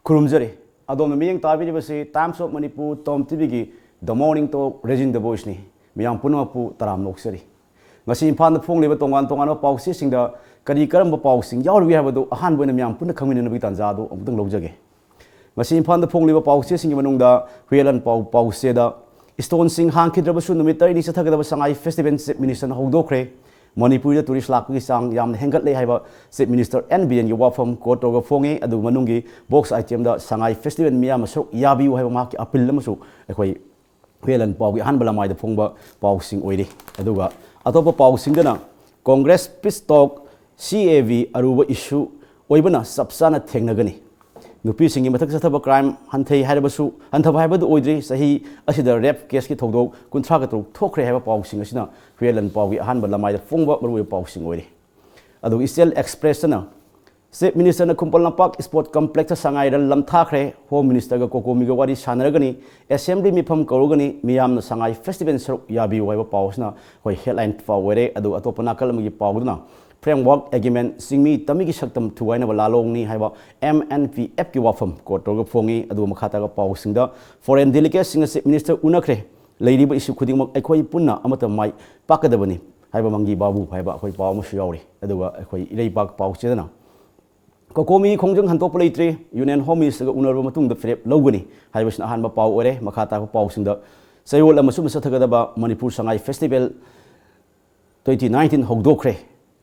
Kurumjari, Adom Ming Tabi Times of Manipur, TOMTV, The Morning Talk, Regin the Voice ni, Miang Punapu, Taram Noxeri. Machine Pan the Pong Liver Tongan Pausi sing the Kadikaram Pausing, Yaw we have a hand when a Miang Puna coming in the Vitanzado of the Lojage. Machine Pan the Pong Liver Pausi sing Manunda, Whelan Pauseda, Stone Sing Hanky Drabasun, the Mita is a target of Sangai Festival Minister Hodokre. Manipuri tourist lakki sang yam hengat le haiba State Minister NBN yuwa from court over fonge adu manungi box item da sangai festival miyam masuk yabi haiba mak apil lamasuk ekoi helan pau gi han balamai da phongba pau sing oide aduga atopa pau sing dana Congress peace talk CAV aruba issue oibana sabsana thengnagani nupi singi mathak sathaba crime hanthei haibasu hanthaba haibadu oidri sahi asida rape case ki thogdo kunthra ka tok thokre haiba pau sing asina Whelan Pau Han Balamai the Fungba Maru Pau Sing Ori. Adu Isel Express na State Minister na Kumpal Park Sport Complex Sangai Lam Thakre, Home Minister Koko Migawadi Sanaragani, Assembly Mipam Korogani, Miam na Sangai Festival Yabi Waiba Pausna, Hoi Headline Fawere, Adu Atopanakalamagi Pauduna, Framework Agreement, Sing Me, Tamiki Shaktam to Waina Lalong haiba MNPF Kiwafam, Kotoga Fongi, Adu Makata Pau Sinda, Foreign Delegates Sing State Minister Unakre. Lady issue could equate Puna, Amata Mai, Pakadabani, Habamangi Babu, Haba, Pau Mushiori, Adua, Ray Bak Pau Chedana. Kokomi, Kongjang Hantopolatre, Union Homies, Unarumatung, the Philip Logani, Habash Hanba Pau Ore, Makata Pau Sinda, Sayol Amasum Satagaba, Manipur Sangai Festival 2019, Hogdokre,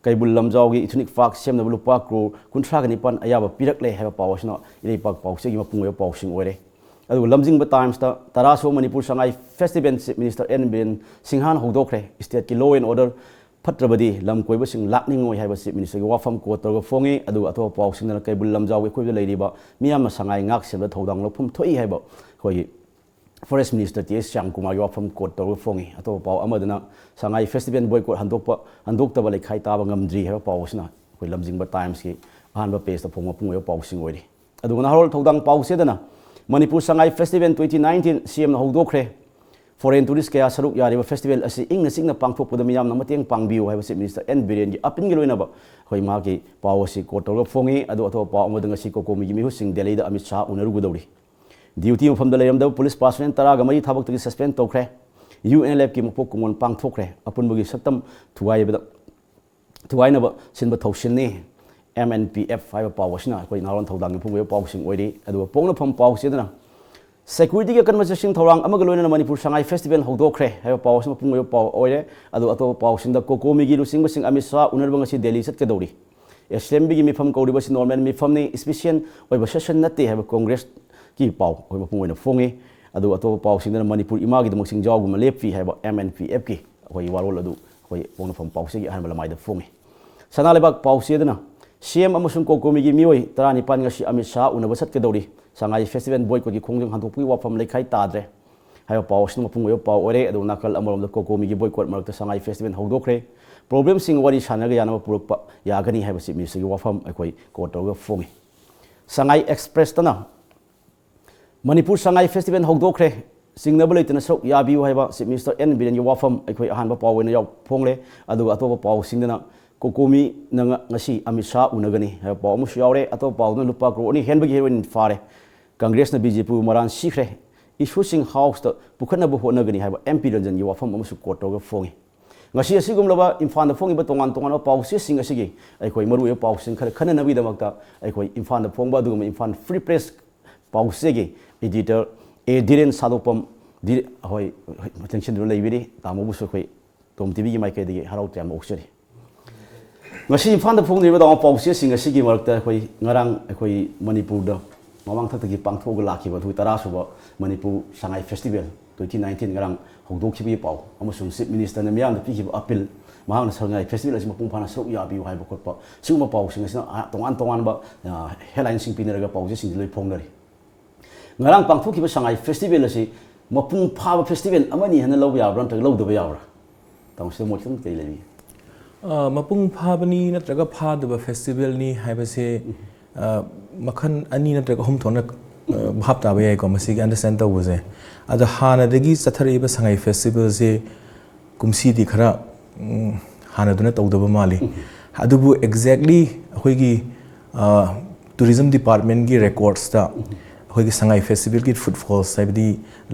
Kaibul Lamzaugi, Ethnic Fox, Sem the Lupa Crew, Kuntragani Ayaba, Pirakle, have a power, not Ray Bak Pau, Sigma Pau Sing Ore. Adu lamjingba times ta Taraso Manipur Sangai Festival Minister NBN Singhan Hodokre state ki law and order patrabadi lam koiba sing lakning oi haiba minister ki wafam ko tor fongi adu ato pau sing na kaibul lamjaw ko lady ba miyam sangai ngak sem da thodang lophum thoi haiba khoi forest minister ts chang kumar wafam ko tor fongi ato pau amadana sangai festival boycott handokta ba lekhai ta ba ngamdri haiba pau sina khoi lamjingba times ki ahanba page ta phongma pung pau sing oi adu na harol thodang pau sedana Manipur Sangai Festival 2019 CM na Hodokre Foreign Tourist Kaya Saruk Yariba Festival as Ing Sing na Pangthok Pudamiam Namateng Pangbiu have a Minister NBN Apin Giloinaba Hoimaki Pawasi Kotor Fongi Adu Ato Paw Modangasi Kokomi Husing Delay the Amit Shah Unarugudori. Duty from the Layam Police Passman Taragamai Tabak to suspend Tokre UNLF Kim Pokumon Pangthokre upon Bugi Satam to Wainaba Sinba Toshini. MNPF 5 powers na koi naron thodang phung we powsing oidi adu pongna phom paw sedana security ka conversation thorang amagaloina na Manipur Sangai Festival hodokre ha powers ma phung we paw oide adu ato powsing da kokomi gi rusing basing amisa unarbang si Delhi sat ke dori SMB gi mifam kori basi normal mifam ni special oi session nate ha Congress ki paw oi ma phung we na phongi adu ato powsing da Manipur ima gi dmok sing jaw gu ma lepfi ha MNPF ki oi warol adu oi pongna phom paw se gi han bala mai da phongi sana lebak paw sedana CM amusung kokomi gi mioi tarani pan nga si Amit Shah unabasat ke dori Sangai Festival boycott gi khongjang hanthopui wafam lekhai tadre hayo paus no pung yo paw ore adu nakal amorom da kokomi gi boycott marak ta Sangai Festival hodokre problem sing wari sanaga yana purukpa yagani haiba si mi gi wafam akoi kotor ga fongi Sangai Express tana Manipur Sangai Festival hodokre singnabal itna sok yabi haiba si Mr NBN gi wafam akoi ahanba paw na yaw phongle adu atopa paw singdana Kokomi ngasi Amit Shah unagani ha paw mu yaure ato paw na lupa kro ni henbagi heroin fare Congress na BJP maran sikre issue sing house ta pukhana bu honagani ha MP Ranjan yuwa fam amusu koto ga fongi ngasi asigum laba imphal da fongi ba tongan paw se sing asigi ai khoi maru ye paw sing khana nabi damakta ai khoi imphal da phongba du imphal free press paw se gi editor DHIREN SADOKPAM di hoi attention ro leibiri tamo bu so khoi TOMTV gi mai kai di harau tam okseri ngasi imphal da phongni ba dong paw se sing asigi marakta khoi ngarang khoi Manipur da mamang thak pang thog laki ba thu tara suba Manipur Sangai Festival 2019 ngarang hogdok khibi paw amasung Chief Minister na miyam da pi khiba appeal mahang na Sangai Festival asima pung phana sok ya bi hai ba khotpa suma paw sing asina tongan ba headline sing pinaraga paw se sing loi phongdari ngarang pang thok khiba Sangai Festival asi mapung pha ba festival amani hana lo ya bran ta lo do ba ya bra tong se mo chung tei lebi mapung pha bani natraga pha da festival ni haibase makhan ani natraga hom thona bhap ta ba ko masi understand ta wose ada hana degi sathari ba Sangai Festival se kumsi di khara hana duna tawdaba mali adubu exactly hoi gi tourism department ki records ta hoi ki sangai festival ki footfalls saibdi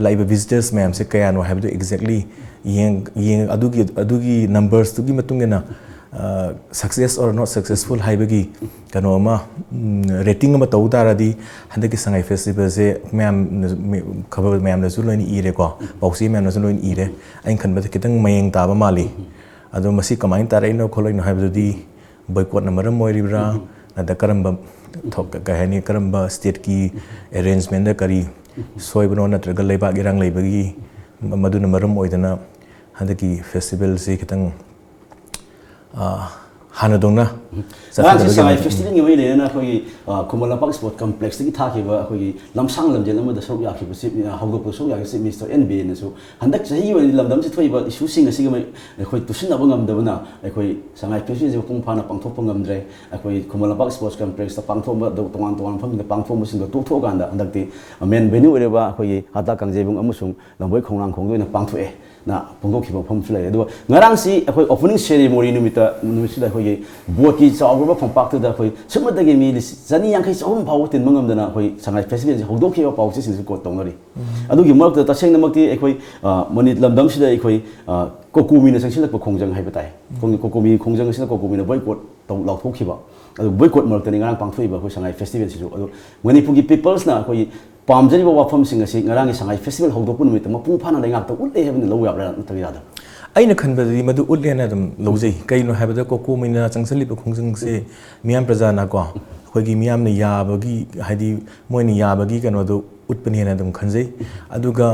live visitors ma'am se kaya no have exactly yeng adugi numbers tu gi matungena success or not successful haibagi kano ma rating ma tau taradi handaki sangai festival se ma'am khabar ma'am na su loin ire ko pausi ma'am na su loin ire ain khan ba kitang mayeng ta ba mali ado masi kamain tarai no kholoi no haibdi boycott na maram moiribra na da karamba thok ka hani karamba state ki arrangement da kari soibno na tragal leiba girang leibagi maduna maram oidana handaki festival se kitang hana dongna sangai festival ngi wele na khoi kumala park sport complex ki tha ki ba khoi lamsang lamjel am da sok ya ki si hawgo ko sok ya ki Mr NB na so handak sahi wa lamdam si thoi ba issue sing asi ga khoi tusin na bangam da na khoi sangai festival je kung phana pangthop pangam dre khoi kumala park sports complex ta pangthop ba do tongan tongan pham da pangthop mu sing da tok thok ganda handak ti men venue re ba khoi hata kangjebung amusung lamboi khongrang khongdoi na pangthoe na pungok ki phom flai do ngarang si khoi opening ceremony numita numisi da khoi board ki chawba phom pak da khoi sumada gi mi jani yang khai chawm phau tin mangam da na khoi sangai festival ji hodok ki pau si sin ko tongnari adu gi mak ta seng namak ti khoi manit lamdam si da khoi kokumi na sangsilak pa khongjang hai batai kokumi khongjang si na kokumi na boycott taw lau thok ki ba adu boycott mak ta ni ngarang pang thui ba khoi sangai festival si adu Manipur gi peoples na khoi pamjari ba wafam sing asi ngarang sangai festival hodok pu numit ma pung phana lengak ta utte heaven lo ya ra ta ya da aina khanbadi madu utlena dum lojai kaino habada ko ko mina changsali ba khongjang se miyam praja na ko khogi miyam ne yabagi hadi moini yabagi kano do utpani na dum khanjai aduga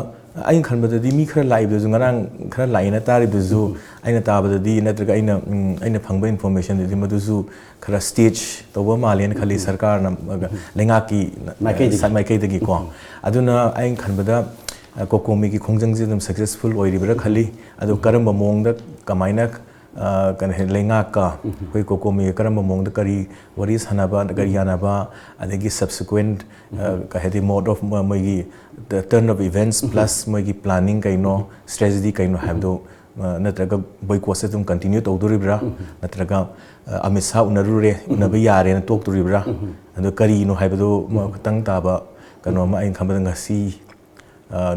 ain khanbada di mi khara live du ngarang khara laina tari du zu aina tabada di natraga aina phangba information di madu zu khara stage toba malen khali sarkar na lenga ki mai kai dagi ko aduna ain khanbada kokomi ki khongjang ji dum successful oiribra khali adu karamba mongda kamaina kan lenga ka koi kokomi karamba mongda kari wari sanaba kari yanaba adegi subsequent ka hedi mode of moigi the turn of events plus moigi planning kaino strategy kaino habdo natraga boycott se dum continue tawduribra natraga amisa unarure unabi yare na tokturibra adu kari no habdo tang taba kano ma ain khambada ngasi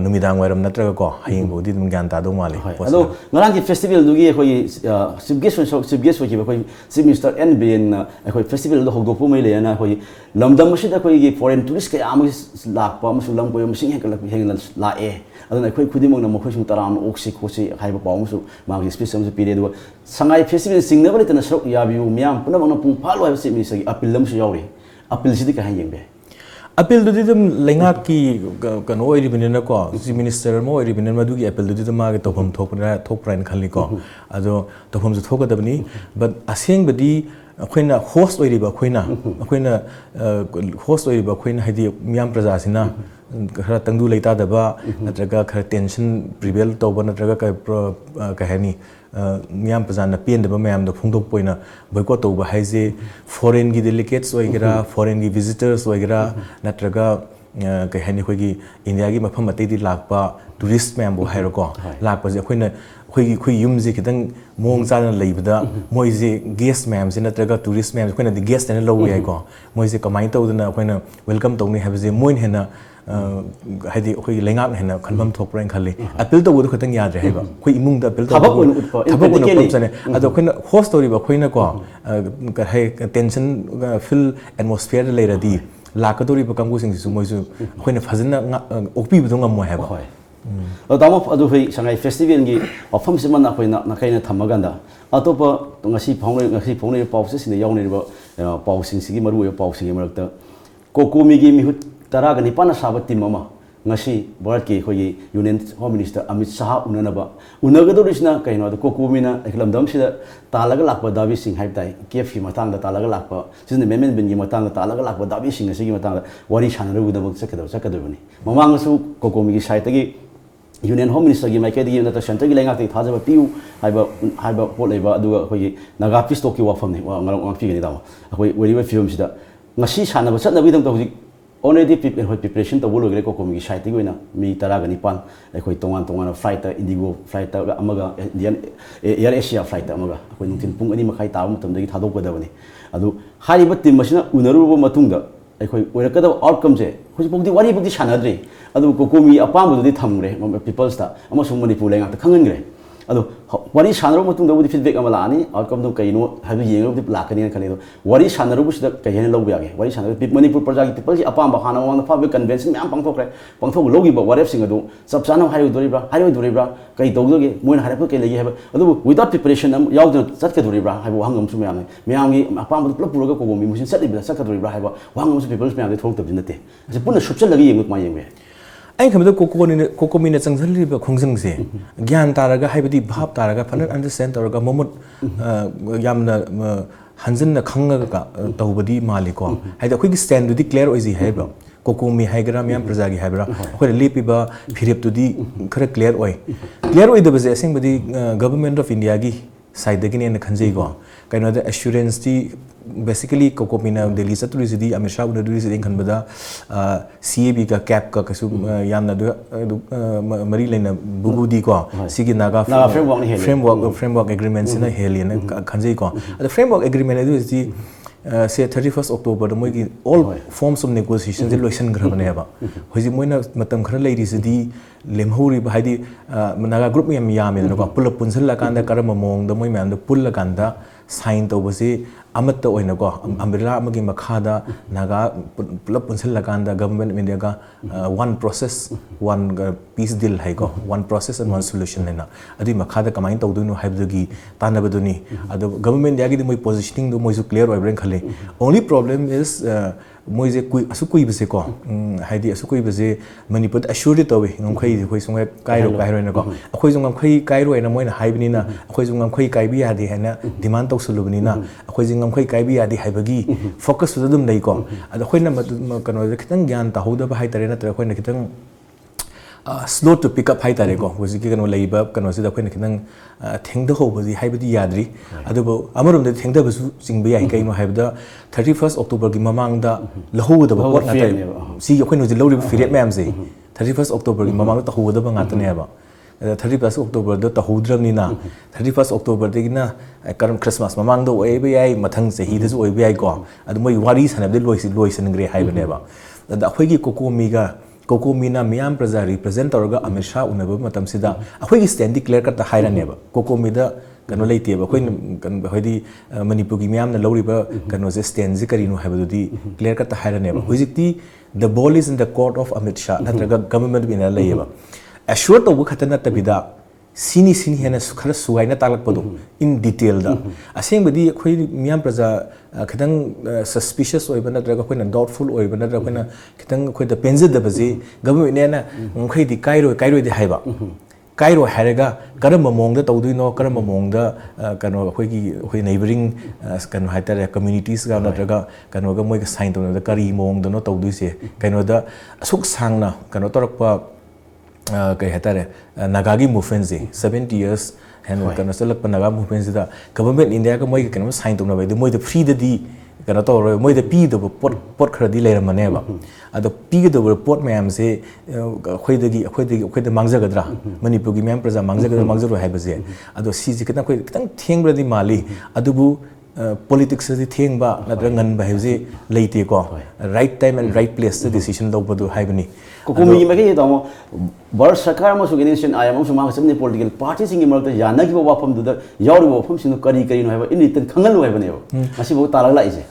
numidang wairam natraga ko hayeng bodi dum gyan ta do mali ado ngarang ki festival dugi khoi sub guest ki khoi si Mr NB na khoi festival do hogdo pu mai le na khoi lamdam si da khoi gi foreign tourist ka am lak pa am sulang poyom sing heng la e ado na khoi khudimong na mo khoi sung taram oksi khosi haiba pa mu su ma gi special su period do sangai festival sing na bali tana sok ya biu miam puna bang pung phalo ha si mi sagi apil lam su yauri apil si di ka hayeng be appeal do didum lenga ki kano oi ribinena ko si minister mo oi ribinen madu ki appeal do didum ma ge topham thokpran khali ko ado topham ju thogadabni but aseng badi akhoi host oi riba akhoi host oi riba akhoi haidi miyam praja sina khara tangdu leita daba natraga khara tension prevail toba natraga ka hani miyam praja na pen daba mayam da phungdok poina boycott toba haije foreign gi delegates oigira foreign gi visitors oigira natraga ka hani khoi gi india gi mafam atei di lakpa tourist mayam bo hairo ko lakpa je khoi yum je kitang mong chana leibda moi je guest mayam je natraga tourist mayam khoi na di guest na lo yai ko moi je kamai tawdana khoi na welcome tawni have je moin hena haidi khoi lengak hena khanbam thokpran khali appeal to bu khatang yadre haiba khoi imung da appeal to thabak un utpane ado khoi host story ba khoi na ko ka hai tension feel atmosphere le radi lakadori ba kamgu sing su moi su khoi na phajna okpi bu ngam mo haiba damo adu hoi sangai festival gi ofam siman na khoi na kaina thamaganda atopa ngasi phongle pau se sin yaw ne ba pau sing sigi maru yo pau sing marakta kokomi gi mihut tara ga nipana sabat team mama ngasi bharat ki khoi union home minister Amit Shah unanaba unagadu risna kaino da kokomi na eklamdam sida talaga lakpa dabi sing hai tai kf ki matang da talaga lakpa sin memen bin gi matang da talaga lakpa dabi sing asi gi matang da wari chanaru da bak sakadu bani mamang su kokomi gi site gi union home minister gi mai kedi na ta center gi lenga ti thaja ba piu haiba pot leba aduga khoi naga pisto ki wafam ni wa ngarong fi ni da khoi weri film sida ngasi chana ba chatna bi dam ta hujik already preparation to bolo gre ko komi site gi na mi tara ga nipan khoi tongan flight indigo flight amaga indian air asia flight amaga khoi nungtin pung ani makhai ta mutam dagi thadok ga da bani adu hariba team masina unaru ba matung da ꯑꯩꯈꯣꯏ ꯑꯣꯏꯔꯛꯀꯗꯕ ꯑꯥꯎꯠꯀꯝꯁꯦ ꯍꯧꯖꯤꯛꯐꯥꯎꯗꯤ ꯋꯥꯔꯤꯐꯥꯎꯗꯤ ꯁꯥꯟꯅꯗ꯭ꯔꯤ ꯑꯗꯨꯕꯨ ꯀꯣꯀꯣꯃꯤ ꯑꯄꯥꯝꯕꯗꯨꯗꯤ ꯊꯝꯈ꯭ꯔꯦ ꯄꯤꯄꯜꯁꯇ ꯑꯃꯁꯨꯡ ꯃꯅꯤꯄꯨꯔ ꯂꯩꯉꯥꯛꯇ ꯈꯪꯍꯟꯈ꯭ꯔꯦ ꯑꯗꯣ ꯋꯥꯔꯤ ꯁꯥꯟꯅꯔꯕ ꯃꯇꯨꯡꯗꯕꯨꯗꯤ feedback ꯑꯃ ꯂꯥꯛꯑꯅꯤ ꯑꯥꯎꯠꯀꯝꯗꯣ ꯀꯩꯅꯣ ꯍꯥꯏꯕꯗꯨ ꯌꯦꯡꯉꯕꯨꯗꯤ ꯂꯥꯛꯀꯅꯤꯅ ꯈꯜꯂꯤ ꯑꯗꯣ ꯋꯥꯔꯤ ꯁꯥꯟꯅꯔꯨꯕꯁꯤꯗ ꯀꯩ ꯍꯥꯏꯅ ꯂꯧꯕ ꯌꯥꯒꯦ ꯋꯥꯔꯤ ꯁꯥꯟꯅꯔꯒ ꯃꯅꯤꯄꯨꯔ ꯄ꯭ꯔꯖꯥꯒꯤ ꯄꯤꯄꯜꯒꯤ ꯑꯄꯥꯝꯕ ꯍꯥꯟꯅ ꯃꯃꯥꯡꯗ ꯐꯥꯕ ꯀꯟꯚꯦꯟꯁꯟ ꯃꯌꯥꯝ ꯄꯥꯡꯊꯣꯛꯈ꯭ꯔꯦ ꯄꯥꯡꯊꯣꯛ ꯂꯧꯈꯤꯕ ꯋꯥꯔꯦꯞꯁꯤꯡ ꯑꯗꯨ ꯆꯞ ꯆꯥꯅ ꯍꯥꯏꯔꯣꯏꯗꯣꯔꯤꯕ꯭ꯔꯥ ꯍꯥꯏꯔꯣꯏꯗꯣꯔꯤꯕ꯭ꯔꯥ ꯀꯩ ꯇꯧꯗꯣꯏꯒꯦ ꯃꯣꯏꯅ ꯍꯥꯏꯔꯛꯄ ꯀꯩ ꯂꯩꯒꯦ ꯍꯥꯏꯕ ꯑꯗꯨꯕꯨ ꯋꯤꯗꯥꯎꯠ ꯄ꯭ꯔꯤꯄꯦꯔꯦꯁꯟ ꯑꯃ ꯌꯥꯎꯗꯅ ꯆꯠꯀꯗꯣꯔꯤꯕ꯭ꯔꯥ ꯍꯥꯏꯕ ꯋꯥꯍꯪ ꯑꯃꯁꯨ ꯃꯌꯥꯝꯒꯤ ꯑꯄꯥꯝꯕꯗꯨ ꯄꯨꯂꯞ ꯄꯨꯔꯒ ꯀꯣꯀꯣꯃꯤ ꯃꯣꯏꯁꯤꯅ ꯆꯠꯀꯗꯣꯔꯤꯕ꯭ꯔꯥ ꯍꯥꯏꯕ ꯋꯥꯍꯪ ꯑꯃꯁꯨ ꯄꯤꯄꯜꯁ ꯃꯌꯥꯝꯗꯤ ꯊꯣꯛꯂꯛꯇꯕꯗꯤ ꯅꯠꯇꯦ ꯑꯁꯤ ꯄꯨꯟꯅ ꯁꯨꯞꯆꯜꯂꯒ ꯌꯦꯡꯕ ꯀꯃꯥꯏꯅ ꯌꯦꯡꯕ ꯌꯥꯏ ꯑꯩ ꯈꯟꯕꯗ ꯀꯣꯀꯣꯃꯤꯅ ꯆꯪꯁꯤꯜꯂꯤꯕ ꯈꯣꯡꯖꯪꯁꯦ ꯒ꯭ꯌꯥꯟ ꯇꯥꯔꯒ ꯍꯥꯏꯕꯗꯤ ꯚꯥꯞ ꯇꯥꯔꯒ ꯐꯖꯅ ꯑꯟꯗꯔꯁꯇꯦꯟ ꯇꯧꯔꯒ ꯃꯃꯨꯠ ꯌꯥꯝꯅ ꯍꯟꯖꯤꯟꯅ ꯈꯪꯉꯒ ꯇꯧꯕꯗꯤ ꯃꯥꯜꯂꯤꯀꯣ ꯍꯥꯏꯗꯤ ꯑꯩꯈꯣꯏꯒꯤ ꯁ꯭ꯇꯦꯟꯗꯨꯗꯤ ꯀ꯭ꯂꯤꯌꯔ ꯑꯣꯏꯖꯩ ꯍꯥꯏꯕ꯭ꯔꯣ ꯀꯣꯀꯣꯃꯤ ꯍꯥꯏꯒꯦꯔꯥ ꯃꯤꯌꯥꯝ ꯄ꯭ꯔꯖꯥꯒꯤ ꯍꯥꯏꯕ꯭ꯔꯥ ꯑꯩꯈꯣꯏꯅ ꯂꯦꯞꯄꯤꯕ ꯐꯤꯔꯦꯞꯇꯨꯗꯤ ꯈꯔ ꯀ꯭ꯂꯤꯌꯔ ꯑꯣꯏ ꯀ꯭ꯂꯤꯌꯔ ꯑꯣꯏꯗꯕꯁꯦ ꯑꯁꯦꯡꯕꯗꯤ ꯒꯚꯔꯟꯃꯦꯟꯠ ꯑꯣꯐ ꯏꯟꯗꯤꯌꯥꯒꯤ ꯁꯥꯏꯗꯗꯒꯤꯅꯦꯅ ꯈꯟꯖꯩꯀꯣ ꯀꯩꯅꯣꯗ ꯑꯦꯁꯨꯔꯦꯟꯁꯇꯤ ꯕꯦꯁꯤꯀꯦꯂꯤ ꯀꯣꯀꯣꯃꯤꯅ ꯗꯦꯜꯂꯤ ꯆꯠꯇꯣꯔꯤꯁꯤꯗꯤ ꯑꯃꯤꯠ ꯁꯥꯍ ꯎꯅꯗꯣꯔꯤꯁꯤꯗꯤ ꯑꯩꯅ ꯈꯟꯕꯗ CABꯒ ꯀꯦꯞꯀ ꯀꯩꯁꯨ ꯌꯥꯝꯅ ꯃꯔꯤ ꯂꯩꯅꯕꯕꯨꯗꯤꯀꯣ ꯁꯤꯒꯤ ꯅꯥꯒꯥ ꯐ꯭ꯔꯦꯝꯋꯥꯔꯛ ꯑꯦꯒ꯭ꯔꯤꯃꯦꯟꯁꯤꯅ ꯍꯦꯜꯂꯦꯅ ꯈꯟꯖꯩꯀꯣ ꯑꯗꯣ ꯐ꯭ꯔꯦꯝꯋꯥꯔꯛ ꯑꯦꯒ꯭ꯔꯤꯃꯦꯟ ꯑꯗꯨꯗꯤ से 31 अक्टोबर मोई ऑल फॉर्म्स ऑफ नेगोशिएशन से लोइसनग्रबनेबा हजिक मोइना मतम खरा लेरिसिदी लेमहौरिब हाइदि नागा ग्रुप मैम यामेदनको पुलप पुनसलकांदा करम मोंगदा मोइ मैम पुल्लकांदा साइन तौबसे अमत्त ओइनको अम्ब्रेला अमगी मखादा नागा पुलप पुनसलकांदा गवर्नमेंट ऑफ इंडिया का one process one peace deal हाइको one process and one solution लेना अदि मखादा कमाइन तौदुनो हाइबदगी तानबदुनी अदो गवर्नमेंट इंडिया की मोइ पोजिशनिंग दो मोइसु क्लियर ओइब्रेन खले ओनली प्रॉब्लम इज मोइजे कुइ असु कुइबसे को हाइदि असु कुइबसे मणिपुर अश्योर्ड तवे ngomkhai khoi sungai kairo kairo na ko akhoi jung ngomkhai kairo ena moina haibni na akhoi jung ngomkhai kaibi yadi haina demand tawsulubni na akhoi jung ngomkhai kaibi yadi haibagi focus su dum dai ko ad akhoi na kano khitang gyan ta hoda ba hai tare na tra akhoi na khitang slow to pick up hai tare ko hojiki kano leiba kano se da akhoi na khitang thengda hobadi haibadi yadri adubo amarum de thengda basu jingba yai kai no haibda 31 October gi mamang da lahu da pot na tai si akhoi no je lori firet mayam se 31 October gi mamang ta hu da ba ngata ne ba 31 October da ta hu drabni na 31 October de gi na karam Christmas mamang da oi ba yai mathang se hi da oi ba yai ko adu moi wari sanab de loisan gre hai ba ne ba da akhoi gi kokomi ga कोकोमीना मियाम प्रजा represent तौरगा Amit Shah उनब मतम सिदा अखोई stand clear करता हाइरानेबा कोकोमीदा कनो लेतेबा अखोई होइदी मणिपुर की मियाम न लौरिबा कनो से स्टैंड जे करिनो हाइबदुदी क्लियर करता हाइरानेबा हुजिकती the ball is in the court of Amit Shah नत्रगा गवर्नमेंट बिना लेयबा एश्योर तौबु खतना तबिदा सिनी हेना खरा सुगाइना तालकपदो इन डिटेल दा असेंबदी अखोई मियाम प्रजा खतंग सस्पिशियस ओइबा नत्रगा अखोइना डाउटफुल ओइबा नत्रगा अखोइना खतंग अखोइदा पेंजदबजे गवर्नमेंट नेना ngomkhai kairo di haiba kairo haraga karam mong da tawduino karam mong da kano akhoi neighboring kano haitare communities ga natraga kano ga moi ga sign tawna da kari mong da no tawduise kano da asuk sangna kano torakpa kai hatare nagagi movement je 70 years and kano selak naga movement da government india ka moi kano sign tawna ba moi da free da di kano to moi da pi da pot khara di leira mane ba ado pi da pot mayam se akhoi da mangjagadra manipur gi mayam praja mangjaro haibaje ado si ji kitang thengbra di mali adubu politics di thengba nadra ngan ba haibaje leite ko right time and right place the decision lobadu haibani कोकोमी में के तमो बर सरकार म सुगे nation आया म सुमा सबने पॉलिटिकल पार्टी सिंग मरत याना की वाफम दुदा यावरि वाफम सिनु करी नो हैबा इन रिटर्न खंगल लो हैबने असी बो ताला लाइसे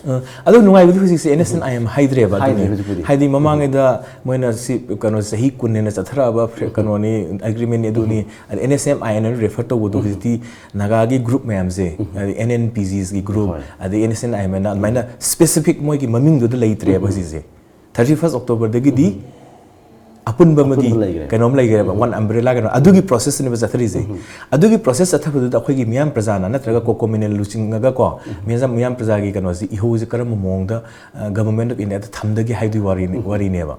अदो नुंगाइ बदि हुजिसे एनएसएन आईएम हाइद्रे बा हाइदि ममांग दा मोइना सि कनो सही कुनने चथरा बा कनो नि एग्रीमेंट एदुनी एनएसएम आईएन रेफर तो बदु हुजिति नागा की ग्रुप मैम से एनएनपीजीस की ग्रुप अदि एनएसएन आईएम ना माइना स्पेसिफिक मोइ की ममिंग दुदा लेइत्रे बा हुजिसे 31 October दगी दी अपन बमगी कनोम लाइगे वन अम्ब्रेला कनो अदुगी प्रोसेस ने बजाथरीजे अदुगी प्रोसेस अथबदु अखोगी मियाम प्रजाना नत्रगा कोकोमिनल लुचिंगगा को मियाम प्रजागी कनो जि इहोजे करम मोंगदा गवर्नमेंट ऑफ इंडिया थमदगी हाइदु वारी नेबा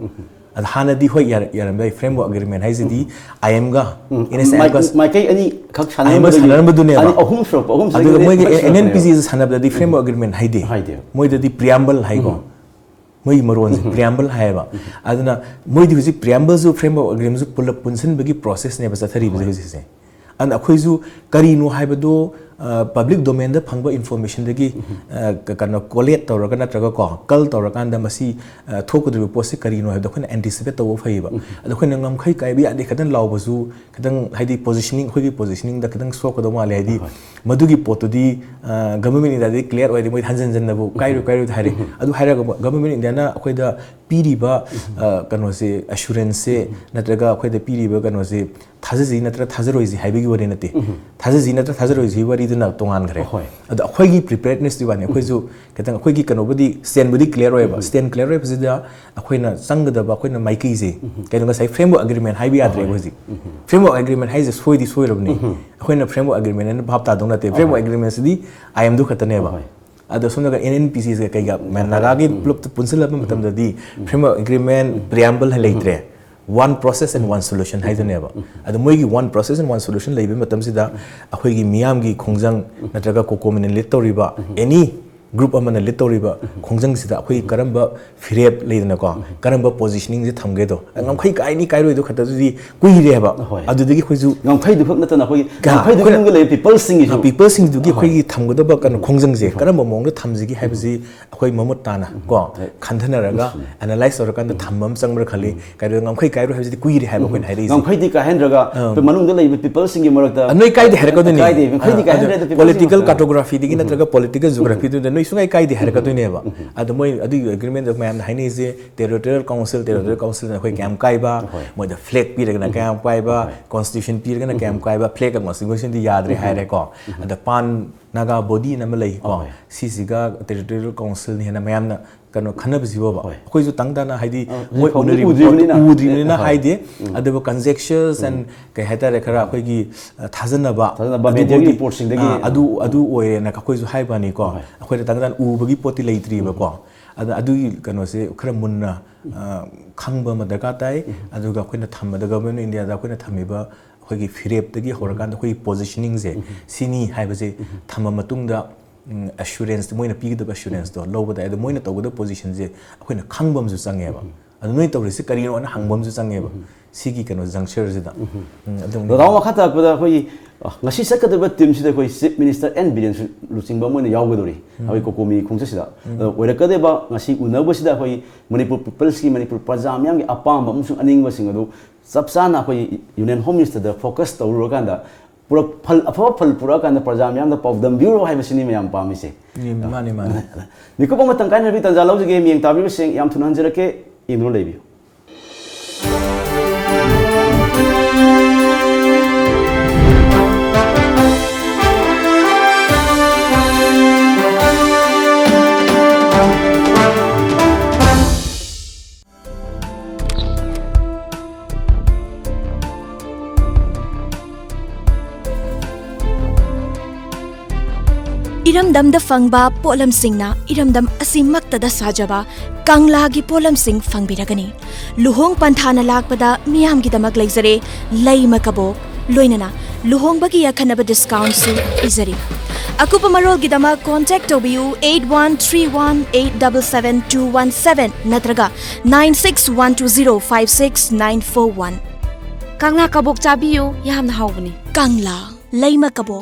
अद हानदी होय यारम फ्रेमवर्क एग्रीमेंट हाइजिदी आईएम गा एनएसएम गा माइकै अनि खक सानबदु नेबा अनि अहुम फ्रो अदु मोइगे एनएनपीसी सानबदि फ्रेमवर्क एग्रीमेंट हाइदे मोइददी प्रिएम्बल हाइगो moi maron preamble haiba aduna moi di huji preamble zu framework agreement zu pull up punsin bagi process ne basa thari bagi se an akhoi zu kari no haiba do public domain da phangba information dagi kana collate tawraga natraga ko kal tawrakanda masi thokudri post kari no da khona anticipate taw phaiba da khona ngam khai kai bi adi khadan lawbasu khadan haidi positioning khoi positioning da khadan so ko da male haidi madugi potudi government india di clear oi di moi hanjan jan nabu kai ru thari adu haira government india na khoi da piriba kano se assurance se natraga khoi da piriba kano se thaji natra thajroi ji haibigi wari nate thaji natra thajroi ji wari duna tongan gare adu khoi gi preparedness di bani khoi ju ketang khoi gi kano budi stand budi clear oi ba stand clear oi bida khoi na sangda ba khoi na maiki ji kaino ga sai framework agreement haibi adre hoji framework agreement hai je soi di soi robni khoi na framework agreement na bhap ta dong nate framework agreement si di I am du khatane ba ado sunga NNPC se kai ga naga gi plop punsil ba matam da di framework agreement preamble ha leitre one process and one solution hai jane ba ado moi gi one process and one solution leibe matam si da akhoi gi miyam gi khongjang natraga kokomin lit toriba any group amana lit toriba khongjang sida akhoi karamba firep leidna ko karamba positioning je thamge do ngam khai kai ni kai roi do khata ji kui re ba adu dagi khoi ju ngam khai du khak na ta na khoi ngam khai du ngam le people sing du gi khoi gi thamgo do ba kan khongjang je karamba mong do thamji gi hai ji akhoi mamut ta na ko khanthana raga analyze or kan thammam changmar khali kai ngam khai kai roi hai ji kui re hai ba khoi hai re ngam khai di ka hen raga pe manung do le people sing gi marak ta anoi kai de her ka do ni kai de khai di ka hen ra political cartography digi natraga political geography do noi sungai kai de her ka do ni ba adu moi adu agreement of man hai ni je territorial council na khoi kam kai ba moi da flag pi raga na kam kai ba constitution pi raga na kam kai ba flag ma constitution di yad re hai re ko ada pan naga body na malai ko si ga territorial council ni na mayam na kano khanab jibo ba khoi ju tangda na haidi moi onari udri na haide adu conjectures and kai hata re khara khoi gi thajana ba media report sing dagi adu oire na khoi ju hai ba ni ko khoi tangdan u bagi poti leitri ba ko adu kano se khara munna khangba ma daga tai adu ga khoi na thamma da government india da khoi na thamiba khoi gi firep dagi horakan khoi positioning je sini hai ba je thamma matung da assurance moina pigda assurance do low da moina tawda position je akoina khangbam ju change ba adu noi tawri se career on hangbam ju change ba sigi kano juncture je da do raw ma khata pa da khoi ngasi sakada ba team si da khoi chief minister and billion luching ba moina yawgadori hoi kokomi khungsa si da oira ka de ba ngasi unaba si da khoi manipur people ski manipur pajam yang apam ba musung aning ba sing adu sapsana khoi union home minister da focus tawro kan da pura phal apha phal pura kan da pajam yang da pawdam bureau hai masini me yam pami se mani ni ko ba matang kan ri tan jalo ge mi yang tabi sing yam thunan jera ke imro lebi इरमदम द फंगबा पोलम सिंगना इरमदम असिमक्ता द साजबा कांगला गी पोलम सिंग फंगबिरगनी लुहोंग पंथाना लाकपदा मियाम गी दमक लेजरे लैम कबो लोइनना लुहोंग बगी यखनब डिस्काउंट सु इजरी अकुप मरोल गी दमक कांटेक्ट टोबियू 8131877217 नत्रगा 9612056941 कांगला कबोक चाबियो यामना हावबनी कांगला लैम कबो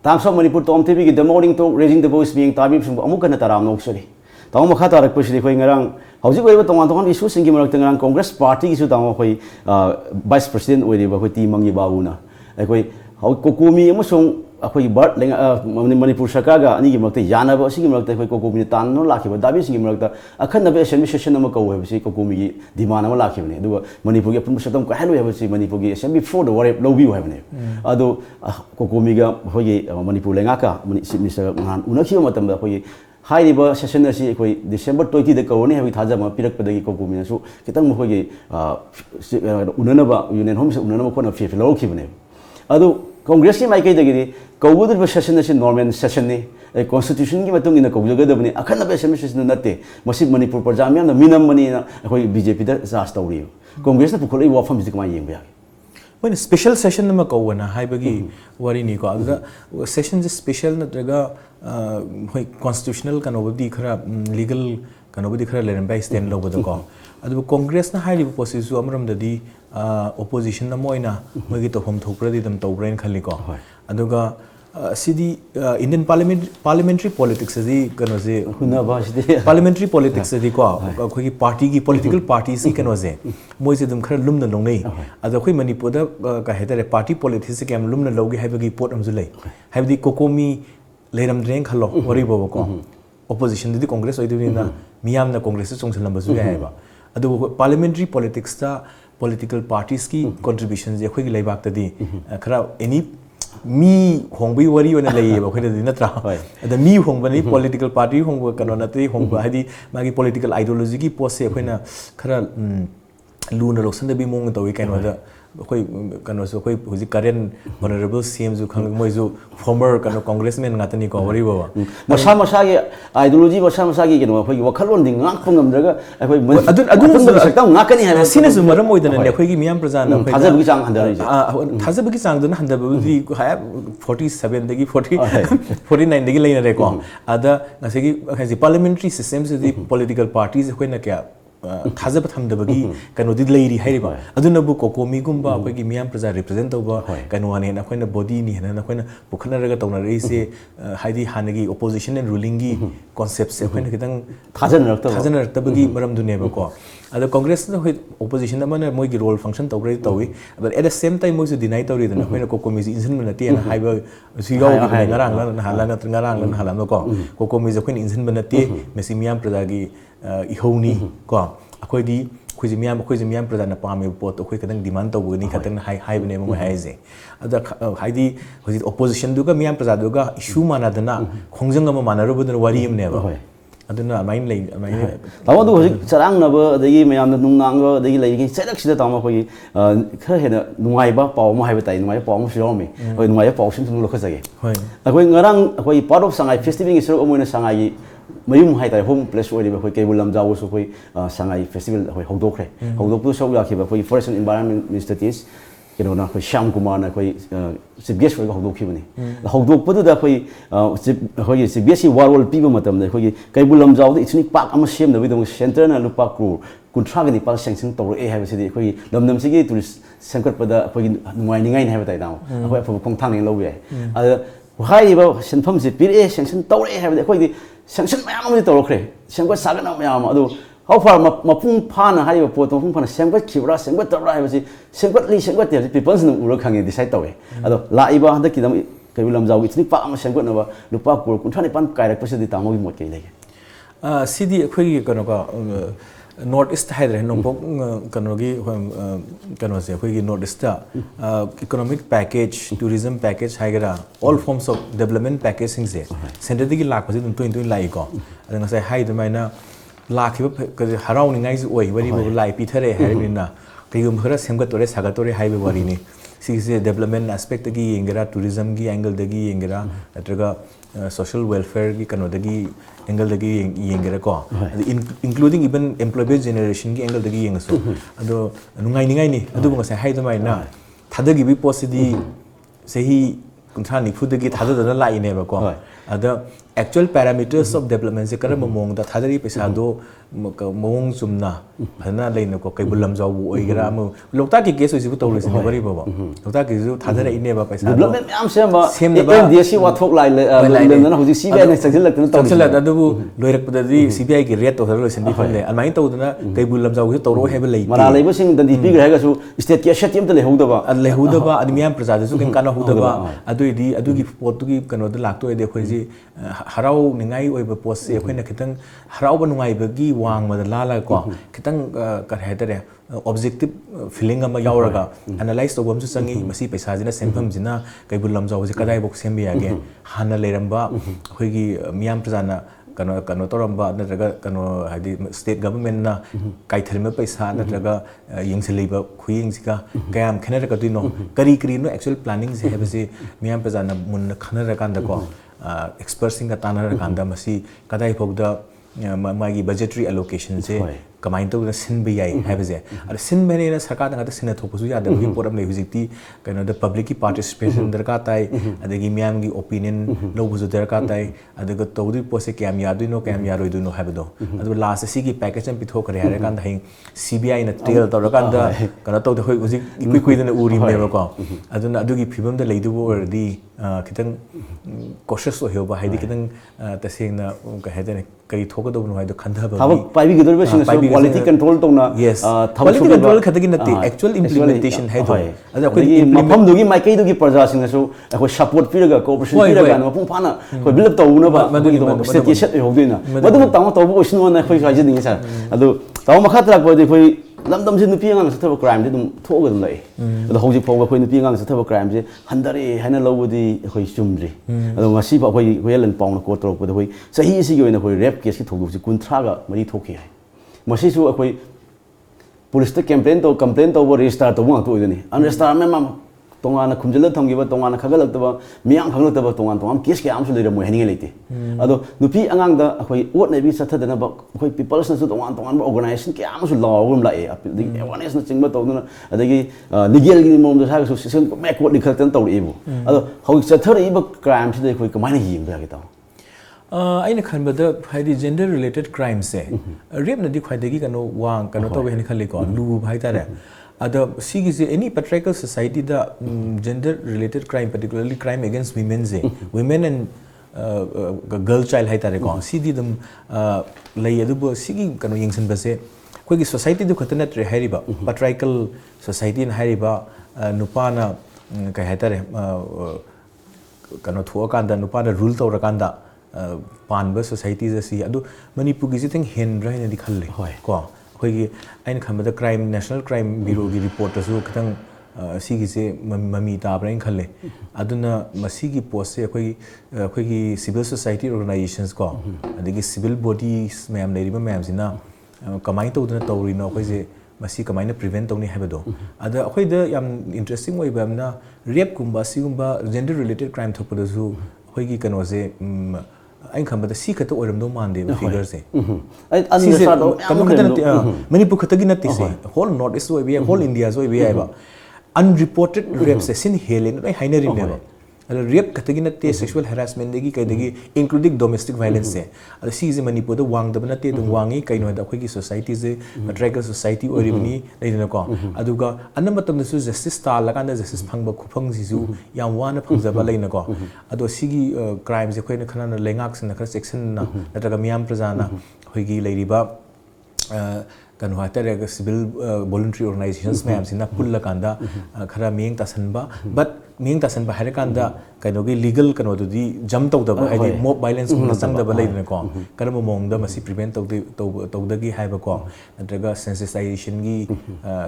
Times of Manipur TOMTV ki the morning talk raising the voice being tabib sung amuk kana taram nok sari taw ma khata rak pusi khoi ngarang hauji koi ba tongan issue sing ki marak ngarang Congress party ki su taw khoi vice president oi ba khoi ti mangi babu na khoi hau kokumi amosung अखोई बर्ड मणिपुर सरकार का अनी मरक्ते यानब असिगी मरक्ते अखोई कोकोमी तानो लाखिबा दाबी सिंगी मरक्ता अखन्नब assembly session अमा कौ हैबसि कोकोमी की डिमांड अमा लाखिबने अदुगा मणिपुर की अपुम सतम कहलो हैबसि मणिपुर की एसेंबली फोर द वरे लौबिउ हैबने अदो कोकोमी का होगी मणिपुर लेंगाका चीफ मिनिस्टर मान उनखिबा मतमदा अखोई हाइरिबा सेशन असि अखोई डिसेंबर 20 द कौनी हैबि थाजमा पिरकपदगी कोकोमीनासु कितंग मखोगी उननबा यूनियन होम से उननबा खोना फि लौखिबने अदो कांग्रेस की माइकैदगी कौगदब सेशन से नॉर्मल सेशन ने कॉन्स्टिट्यूशन की मतुंग इन कौजगदबने अखन्नब एसेंबली सेशन नते मसि मणिपुर प्रजा म्याम मिनमनी अखोई बीजेपी दा चार्ज तौरी कांग्रेस ना पुखलै वाफम जि कमाय येंबया मैंने स्पेशल सेशन में कौना हाइबगी वारी नहीं को अगर सेशन से स्पेशल नत्रगा होई कॉन्स्टिट्यूशनल कनोबदी खरा लीगल कनोबदी खरा लेरन बाय स्टैंड लोबदो को अदु कांग्रेस ना हाइरिबो पोसिसु अमरमददी ओपोजिशन ना मोइना मोगी तोफम थोकरदी दम तौब्रेन खल्ली को अदुगा सिदी इंडियन पार्लियामेंट्री पॉलिटिक्स से कनो से पार्लियामेंट्री पॉलिटिक्स से को अखोई पार्टी की पॉलिटिकल पार्टीज की कनो से मोइ से दम खरा लुमन लोंगनै अद अखोई मणिपुर दा का हेतरे पार्टी पॉलिटिक्स से केम लुमन लोगे हाइबगी पोट अमजु लै हाइबदी कोकोमी लेरमद्रें खल्लो वरी बोबो को ओपोजिशन दी कांग्रेस ओइदुनिना मियामना कांग्रेस चोंगसन लंबसु यायबा अदु पार्लियामेंट्री पॉलिटिक्स दा पॉलिटिकल पार्टीज की कंट्रीब्यूशन जे अखोई लैबाक तदी खरा एनी मी होंबई वरी ओना लैयेबा अखोई नत्रा अद मी होंबनी पॉलिटिकल पार्टी होंब कनो नते होंब हादि मागी पॉलिटिकल आइडियोलॉजी की पोस्ट से अखोइना खरा लूना लोसन दबी मोंग तोई कनो दा अखोई कनो सो अखोई हुजि करेंट ऑनरेबल सीएम जो खंग मोइ जो फॉर्मर कनो कांग्रेसमैन गातनी को वरी बाबा मसा मसा की आइडियोलॉजी मसा की कनो अखोई वखलवन दिं गाक पंगमद्रगा अखोई अदुन सकतम गाकनी है सिने जो मरम ओइदना ने अखोई की मियाम प्रजान अखोई थाजबगी चांग हंदरइ थाजबगी चांग दन हंदबदी हाय 47 दगी 49 दगी लेना रे को अदा नसेगी हजि पार्लियामेंट्री सिस्टम से दी पॉलिटिकल पार्टीज अखोई ना क्या थाजब थमदबगी कनोदी लेरी हाइरिबा अदुनबु कोकोमीगुम्बा अखोई मियाम प्रजा रिप्रेजेंट तौबा कनोने अखोइना बॉडी नि हना अखोइना पुखनरगा तौनरइसे हाइदि हानगी ओपोजिशन एंड रूलिंग की कांसेप्ट से अखोइना कितंग थाजनरक्तबगी मरमदुनेबको अद कांग्रेस ना होय ओपोजिशन अमना मोइगी रोल फंक्शन तौग्रे तौई but at the same time मोइसु डिनाइ तौरी दना अखोइना कोकोमीजी इन्सन बनते ना हाइबा सिगाव नगारांग हाला नगारांग हाला को कोकोमीज अखोइना इन्सन बनते मेसी मियाम प्रजा की इहोनी को अखोइदी खुजि मियाम प्रजाना पामे पोत अखोइ कदंग डिमांड तौबनी खतन हाइबने मो हाइजे अदा हाइदी हुजि ओपोजिशन दुगा मियाम प्रजा दुगा इशू मानादना खोंजंग अमा मानरबदन वारी अमनेबा अदुना माइन लै माइन तामो दु हुजि चरांगनब अदगी मियाम नुंगांग अदगी लैगी सेलक्सिदा तामो खोइ खर हेना नुंगाइबा पाव म हाइबा ताइ नुंगाइ पाव म सिरोमी होय नुंगाइ पाव सिम थुंग लखजगे होय अखोइ ngरang अखोइ पार्ट ऑफ सांगाइ फेस्टिवल की सरो अमोइना Sangai Mayum हाइतारे home place ओइरिबा अखोइ cable लमजाव सो अखोइ सांगाइ फेस्टिवल अखोइ हौदोखरे हौदोकपु सौ याखिबा अखोइ फॉरेस्ट एंड एनवायरनमेंट मिनिस्टर तीस केनोना अखोइ श्याम कुमार ना अखोइ चीफ गेस्ट ओइबा हौदोखिबनी हौदोकपदुदा अखोइ चीफ गेस्ट वारोल पीबा मतमदा अखोइ केबुल लमजाव इचनी पार्क अमा सेमदबि सेंटर ना लुपा क्रो कुंथ्रागनि पाल सेंक्शन तौरे हाइबसिदि अखोइ लमदमसिगि टूरिस्ट सेंकटपदा अखोइ नुवाइनिङाइ हाइबा ताइदाव अखोइ अफब खोंथांनि लौबे अद हाइबा सेंफम से पिरे सेंक्शन तौरे हाइबदि अखोइ सेंक्शन मैम अमदि तौरखरे सेंगत सागना मैम अदु हाउ फार मपुंग फाना हाइबा पोत मपुंग फाना सेंगत खिबरा सेंगत तौरा हाइबसि सेंगत ते पीपल्स नु उर खंगे डिसाइड तौवे अदो लाइबा हंदक किदम केबुल लमजाव इचनी पा अमा सेंगत नबा लुपा कोर कुंथानि पान काइरक पसदि तामोगी मोट के लेगे सिदी अखोई कनो का नॉर्थ ईस्ट हाइद्रे नोंपो कनोगी कनो से अखोई north east economic package tourism package हाइगरा all forms of development packaging से सेंटर दगी लाखपसि दुम तोइन लाइ को अदंग से हाइदमाइना लाखिबा हराउनिङाइ ओइ वरी बो लाइ पिथरे हाइबिना कयुम खरा सेमगतोरे सागतोरे हाइबे वरीनी सिसे डेवलपमेंट एस्पेक्ट की येंगरा टूरिज्म की एंगल दगी येंगरा नत्रगा सोशल वेलफेयर की कनोदगी एंगल दगी येंगरा को इंक्लूडिंग इवन एम्प्लॉयमेंट जनरेशन की एंगल दगी येंगसो अदो नुंगाइनिङाइ नि अदुबो ngase हाइदमाइना थादगी बि पोसिदी सही कुंथ्रा निफुदगी थाददना लाइनेबा को अदा actual parameters of development se karam mong da thadari pesa do mong sumna phana lein ko kai bulam jaw bu oigara mu lokta ki case oi to resi bari baba lokta ki ju thadara ine ba pesa development am sem ba MDC wa thok lai le na hoji CBI na sakhil lak na to la da bu loirak pada di CBI ki rate to tharo sen di phale almai to na kai bulam jaw to ro hebe lei mara lei ba sing dan di pi ga ga su state ki ashat yam te le hoda ba admiyam praja su ken kana hoda ba adu gi pot gi kano da lak to de khoi ji harau ningai oi ba post se khoi na kitang harau ba nungai ba gi wang ma la la ko kitang ka hetare objective feeling ama yauraga analyze to bom su changi masi paisa jina sempham jina kai bulam jaw ji kadai bok sem bi age hana leramba khoi gi miyam prajana kano toramba natraga kano hadi state government na kai therme paisa natraga yingseleba khuying sika gam khenera ka duino kari no actual planning se hebse miyam prajana mun khanara kanda ko experts singa tanara kanda masi kadai phogda magi budgetary allocation se kamain to na sin bi ai hebse ar sin mene na sarkar da sin thok su ya da bi poram le hujikti kano the public ki participation darka tai adagi miyam gi opinion no buzu darka tai adaga tawdi pose kyam ya duino kyam ya roiduno hebdo adu last si gi package am pithok kare hare kan da CBI na trail to kan da kana to hoi hujik ikui da uri me ba ko aduna adugi phibam da leidu or di kitang cautious ho ba haidi kitang taseng na ka hedene kai thoka do no haido khanda ba thab pai bi gidor ba sing quality control to na quality control khadagi nati actual implementation hai do ada koi mafam dugi mai kai dugi praja sing so koi support piraga cooperation piraga na mapung phana koi build up to na ba state ki set ho dina madu tang to bo sinu na koi sai jing sa adu taw makha trak ba de koi lamdam se nupi ngang sa thaba crime de dum thoga dum lai adu hoji phoga koi nupi ngang sa thaba crime je handare haina lobudi koi chumri adu ngasi ba koi len paung na ko tro ko koi sahi si gi na koi rape case ki thodu si kunthra ga mari thoki hai masi su koi police te complain to bo register to mo to idani an register me mam tongana khumjala thamgi ba tongana khagalak ba miyang khanglak ba tongana case ke am su le mo hening leite ado nupi angang da koi ot na bi satha dana ba koi people na su tongana ba organization ke am su law gum la e awareness na chingba to na adagi legal gi mom da sa su system me ko likhal tan to e bu ado hau chathar e ba crime si de koi kamai na yim ba ke ta aina khanbada haidi gender related crimes se rape na di khwaidagi kano wang kano to be khali ko lu bhai tare ada sigi se any patriarchal society da gender related crime particularly crime against women se women and girl child hai tare ko sidi dum lai adu bo sigi kano yingsan ba se koi gi society du khatana tre hariba patriarchal society na hariba nupa na ka hai tare kano thuwa kanda nupa na rule to rakanda panba society jasi adu manipur gi thing hen rai na dikhal le ko khoi gi ain khamada crime national crime bureau gi report asu khitang sigi se mami ta brain khalle aduna masigi post se khoi gi civil society organizations ko adigi civil bodies mayam leiriba mayam sina kamai to duna tawri no khoi je masi kamai na prevent tawni habado ada khoi da yam interesting oi bamna rape kumba sigumba gender related crime thopadu su khoi gi kano se anh kham bata si khata oram do man de figure se ai an kamo khata na manipur khata gi nati se whole north east oi be whole india oi be ba unreported rape se sin helen ai hainari ne ba rape khata gi nati sexual harassment degi kai degi including domestic violence se ada si je manipur da wang da nati dum wangi kai no da khoi gi society je patriarchal society ori bni leina ko aduga anam matam su justice ta la kan da justice phangba khufang si su yam wana phangjaba leina ko ado sigi crime je khoi na khana lengak sin na khara section na nataga miyam prajana khoi gi leiriba kan hatere civil voluntary organizations mayam sina pulla kanda khara miyeng tasanba but miyeng tasanba hare kanda kaino gi legal kano di jam tau da ai mob violence na sang da balai na ko karam mong da masi prevent tau da gi haiba ko natraga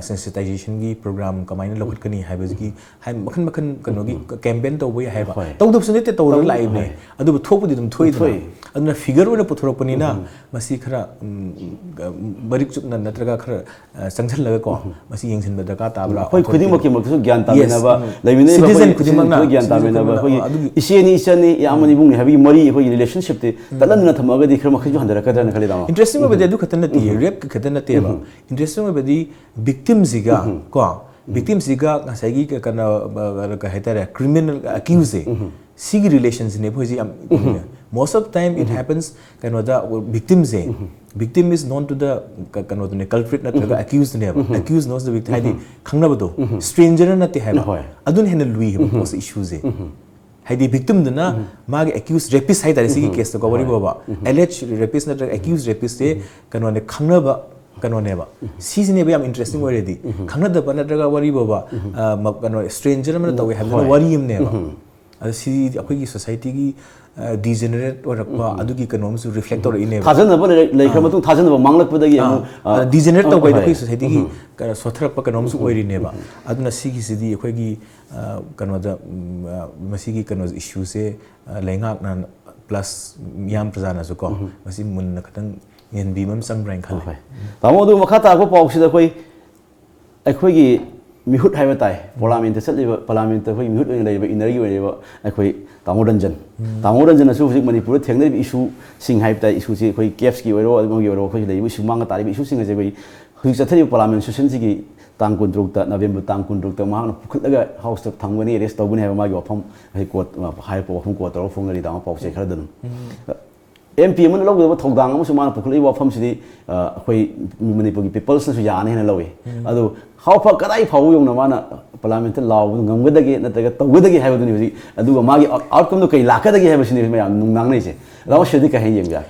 sensitization gi program kamaina lokut kani haiba gi hai makhan kano gi campaign tau bai haiba tau da sunite tau da lai ne adu thopu di dum thoi da aduna figure ora puthorok pani na masi khara barik chuk na natraga khara sangthal laga ko masi yengsin da ka ta bra khoi khuding mo ki mo su gyan ta na ba laimine citizen khuding na gyan ta na ba iseni isani yamani bung ne habi mari khoi relationship te talan na thamaga di khama khaju handara kadra na khali da interesting ba du khatan na ti rape khatan na te ba interesting ba di victim ziga ko victim ziga ngasai gi kana ka hetara criminal accused sigi relations ne bhoji most of the time it happens kind the victim say victim is known to the kind the culprit natraga accused ne accused knows the victim haidi khangnaba do stranger na te hai adun hena lui pose issue se haidi victim dana magi accused rapist hai tari si case to wari baba alleged rapist natraga accused rapist se kind ne khangnaba kano neba season ne am interesting already khangna da natraga wari baba kano stranger man to we have no worry im neba asi akhoi gi society gi degenerate or adugi economics reflect or in thajana lai khama tu thajana manglak padagi degenerate to by the society gi sothrak pa economics oiri neba aduna sigi sidi akhoi gi kano da masigi kano issue se laingak na plus yam prajana su ko masi mun na khatang yen bi mam sang brain khal tamo du makhata ko pau sida koi akhoi gi mihut hai batai parliament se liba parliament khoi mihut oi leiba inari oi leiba akhoi tamo ranjan asu hujik manipur thengnai issue sing hai tai issue si khoi caps ki oiro admo gi oiro khoi leiba issue manga tari issue sing je bai hujik chathari parliament session si gi tang kuntruk ta november tang kuntruk ta ma na phutlaga house of thangwani arrest tawbuni hai ma gi ofam hai court hai po ofam court ro phongari da ma pau se khar dan MP man lo go thogdang am su ma pukhli wa pham sidi khoi manipur gi peoples na su ya ne na lowi adu how fa kadai phau yong na mana parliament law ngamgadagi nataga tawgadagi ha baduni ji adu ma gi outcome do kai lakadagi ha basini ma yam nungnang nei je law shedi ka hen yem ga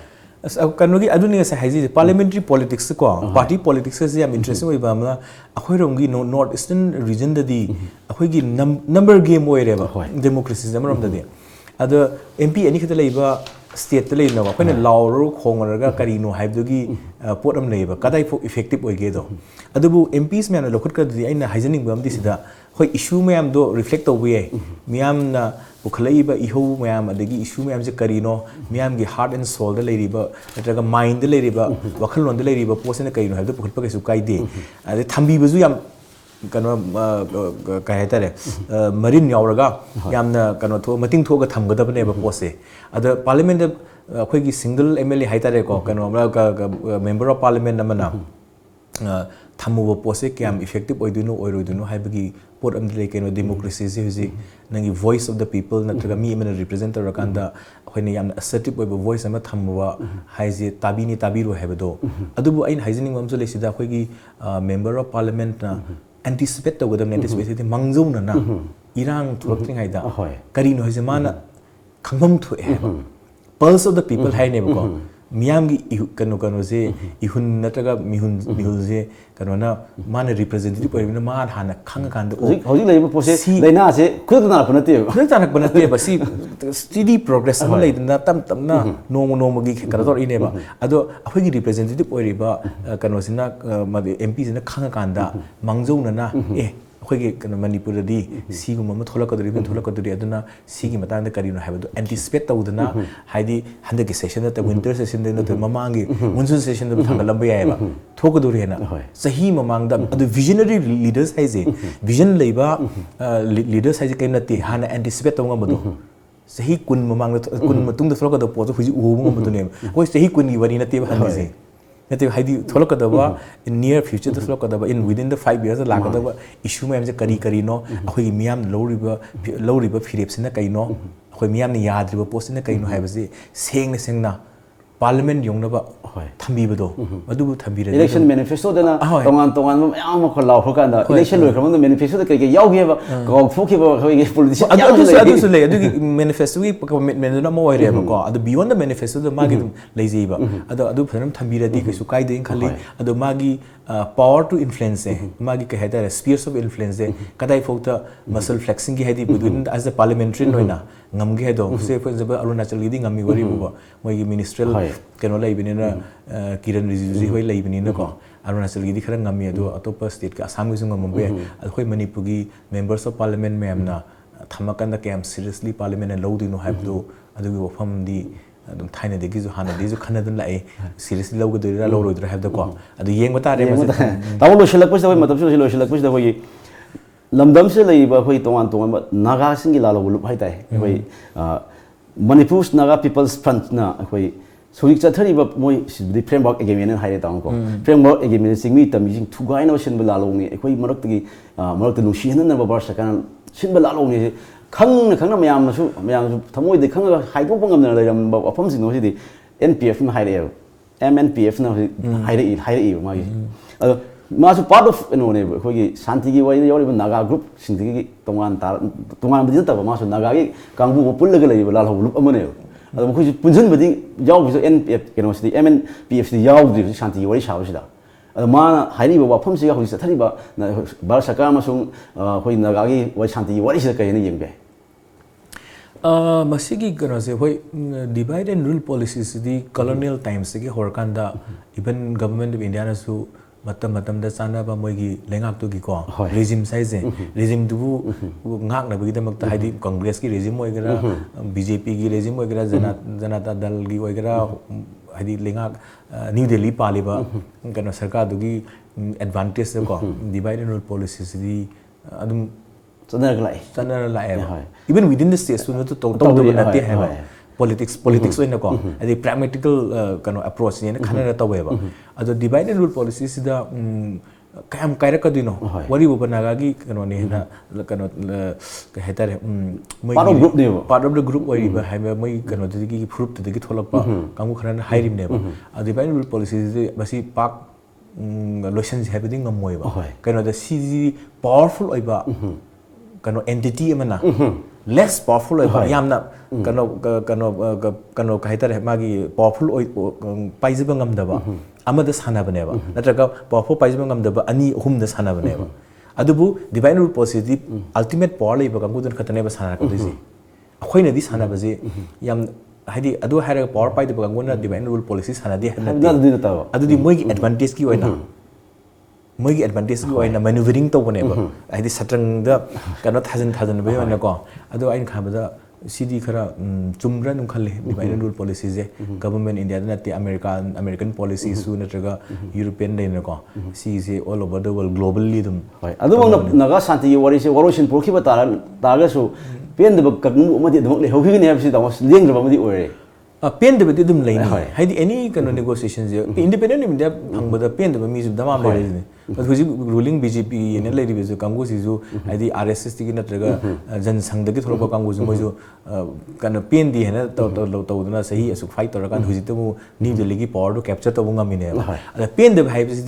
kanogi aduni sa haji parliamentary politics ko party politics se yam interesting oi ba ma akhoi rom gi north eastern region da di akhoi gi number game oi re ba democracy jamrom da di adu MP ani khata leiba state te leina ba khoina law ro khongra kari no haibdugi potam leiba kadai fo effective oi ge do adubu MPs me na lokhut ka di aina hygienic bam di sida khoi issue me am do reflect to we miam na bukhlaiba iho mayam adagi issue me am je kari no miam gi heart and soul da leiriba natraga mind da leiriba wakhal lon da leiriba posena kari no haibdu bukhut pa kai su kai de ade thambi bazu yam kano kai tare marine yauraga yamna kano tho mating tho ga thamgadab ne ba pose ada parliament akhoi gi single MLA hai tare ko kano member of parliament namana thamu pose kyam effective oiduno oiroiduno haibagi pot am le keno democracy se huji nangi voice of the people natraga mi emena representative rakanda akhoi ne yamna assertive oiba voice ama thamwa haije tabini tabiru hebado adubu ain hygienic mamsu le sida akhoi gi member of parliament na anticipate to godam anticipate mangzau na irang thurting haida kari no haije mana khangam thu e pulse of the people hai ne ko miyam gi kano je ihun natraga mihun je kano na mana representative oibina ma hana khang kan do hoji leiba pose leina se khud na phana te khud na phana te ba si steady progress ma leidna tam na nomo gi kara dor ine ba ado akhoi gi representative oiriba kano sina MP sina khang kan da mangzau na akhoi gi kano manipur di si gum ma tholakadri aduna si gi matang da kari no habadu anticipate tawduna haidi handa gi session da winter session da to mamangi monsoon session da thangalam ba yaiba thokaduri na sahi mamang da adu visionary leaders haije vision leiba leaders haije kai nati hana anticipate tawga madu sahi kun mamang kun matung da tholakada po huji ubu madu ne hoi sahi kun gi wari nati ba hanise nati haidi tholakadaba in near future da tholakadaba in within the 5 years lakadaba issue me amje kari no akhoi miyam loriba phirepsina kai no akhoi miyam ni yadriba posina kai no haibase sengna parliament yongnaba thambi bado adubu thambi re election manifesto dana tongan mayam ko law ko kanda election lo kram manifesto da kai yaw ge ba ko phoki ba khoi politician adu su le adu manifesto gi commitment na mo re ba ko adu beyond the manifesto da magi leijei ba adu phanam thambi re di kai su kai de khali adu magi power to influence magi ka heda spheres of influence kadai phokta muscle flexing gi hedi within as a parliamentarian noina ngam ge do se for example arunachal gi di ngami wari bu moi gi ministerial keno lai binina kiran rijuji hoi lai binina ko arunachal gi di khara ngami ado atopa state ka assam gi sung ngam be khoi manipur gi members of parliament me amna thamakan da cam seriously parliament and loading no have do adu gi wafam di adum thaina de gi ju hana de ju khana dun lai seriously logo do ra lo do have da ko adu yeng bata re ma tawo lo shelak pus da matam lo shelak pus da hoi lamdam se leiba hoi tongan naga singi la lo lup hai tai hoi manipur naga people's front na hoi solik chathari ba moi the framework agreement hai ta ko framework agreement singmi tamjing thugai no shin bala lo ni hoi marak ti marak tu shi han na ba bar sakan shin bala lo ni khang mayam thamoi de khang hai pok ngam na leiram ba apam sing no si NPF na hai re MNPF na hai re ma gi ma su part of no ne ko gi shanti gi wai yori naga group sing gi tongan bi ta ba ma su naga gi kangbu ko pul la lai ba la ho lup amane ado ko ji punjun ba ding yaw bi NPF ke no si MNPF si yaw di shanti gi wai sha ba si da ma hai ri ba pham si ga ho si thari ba ba sakar ma sung ko naga gi wai shanti gi wai si ka ne yeng be masigi kano se hoi divide and rule policies di colonial times se ki horkanda even government of India na su matam da sana ba moi gi lengak tu gi ko regime size regime du ngak na bi da mak ta haidi congress ki regime oi gara BJP gi regime oi gara janata dal gi oi gara haidi lengak New Delhi paliba kano sarkar du gi advantage ko divide and rule policies di adum Sana lai even within the states we to nati hai politics we na ko adi pragmatical kano approach ni na khana ta weba ado divide and rule policies da kayam kaira ka dino wari bu banaga gi kano ni na kano ka hetare part of the group wari ba hai mai kano de gi group de gi tholak pa kamu khana na hairim ne ba divide and rule policies basi pak lotion happening ngamoi ba kano da si powerful oi ba kano entity amana less powerful oi yamna kano kaitare magi powerful oi paijiba ngamdaba amada sana bane ba natraga powerful paijiba ngamdaba ani hum da sana bane ba adubu divine rule policy ultimate power lai ba kangu dun khatane ba sana ka disi akhoina di sana ba je yam haidi adu haira power pai de kangu na divine rule policy sana di adu di moi advantage ki oina moi advantage ko aina maneuvering to bone ba ai satrang da kano thousand ba yana ko ado ain khabada cd khara chumra num khalle divine rule policy je government India na te American policy su na traga European dai na ko si je all over the world globally dum ado naga shanti wari se waroshin porki ba taga su pen de ka mu ma de dum le hogi ne habsi da leng ba ma di ore pen de be dum lein haidi any kind of negotiations je independent India phangba da pen de mi su dama le ne Because ruling BJP in a lady with the Kangus is the RSS ticket Jan Sang the Gitro Kangus, can pin the Henna say as a fighter can visit need the league power to capture the Wungamine. The pin the Hibis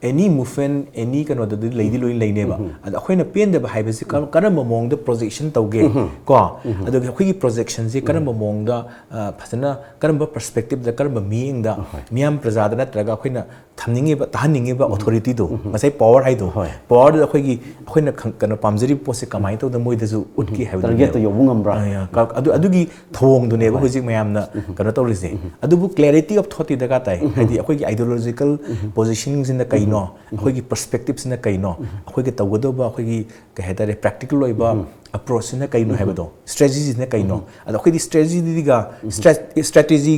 any movement, any kind of the lady Lane neighbor. And when a pin the Hibis come among the projection to get go. The quick projections, they come among the Pasana, Karamba perspective, the Karamba meaning the Miam Prasada Tragakina, Tanning authority to. Masai power hai do power da khoi gi khoina kana pamjari pose kamai to da moi da su utki ha target to yobungam bra adu gi thong du ne ba hojik mayam na kana to rise adu bu clarity of thought da ka tai hadi khoi gi ideological positionings in the kaino khoi gi perspectives in the kaino khoi gi tawdo ba khoi gi ka hetare practical loi ba approach na kaino ha ba do strategies na kaino adu khoi di strategy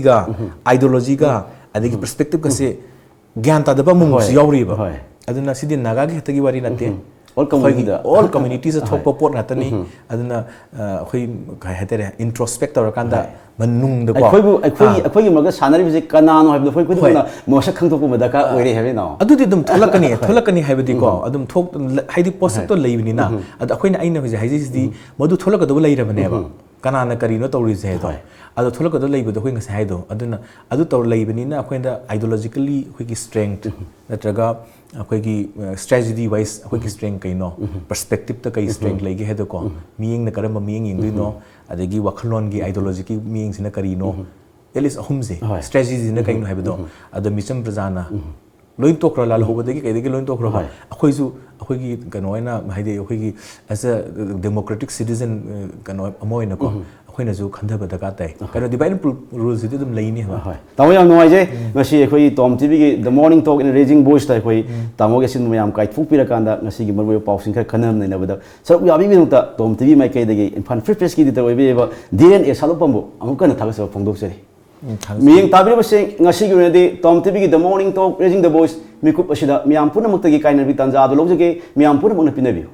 ga ideology ga adi gi perspective ka se gyan ta da ba mung yauri ba aduna sidi naga gi hatagi wari natte all communities thok popot natani aduna khoi kai hatere introspect or kanda manung da ko khoi maga sanari bi kana no habdo khoi khoi na mosa khang to ko madaka oire habe na adu di dum tholakani habdi ko adum thok haidi post to leibni na ad akhoina aina hoje haiji di modu tholaka do leirabane ba kana na karino to ri je do adu tholaka do leibu do khoi ngai sai do aduna adu to leibni na akhoina ideologically khoi ki strength natraga akoi ki strategy wise akoi ki strength kai no perspective ta kai strength legi he do ko meaning na karamba meaning ing no adegi wakhlon gi ideology ki meaning sina kari no elis ahumze strategy na kai no he do ad micham prajana loin tokra lal hobadegi kai degi loin tokra akoi su akoi ki kano na haide akoi ki as a democratic citizen kano amoi na ko khoi na ju khandaba da ka tai kano divine rules it dum leini ha taw yang noi je ngasi khoi tom tv gi the morning talk in raising voice tai khoi tamo ge sin mayam kai thuk pira kanda ngasi gi marwe pau sing khar khanam nei na bada saruk ya bi ta tom tv mai kai degi infan free press ki di ta oi be ba DHIREN SADOKPAM bu amuk na thaga sa phongdok se miyeng tabi ba se ngasi gi ne tom tv gi the morning talk raising the voice mikup asida miyam puna mukta gi kai na bi tanja do log je ge miyam puna mukna pinabi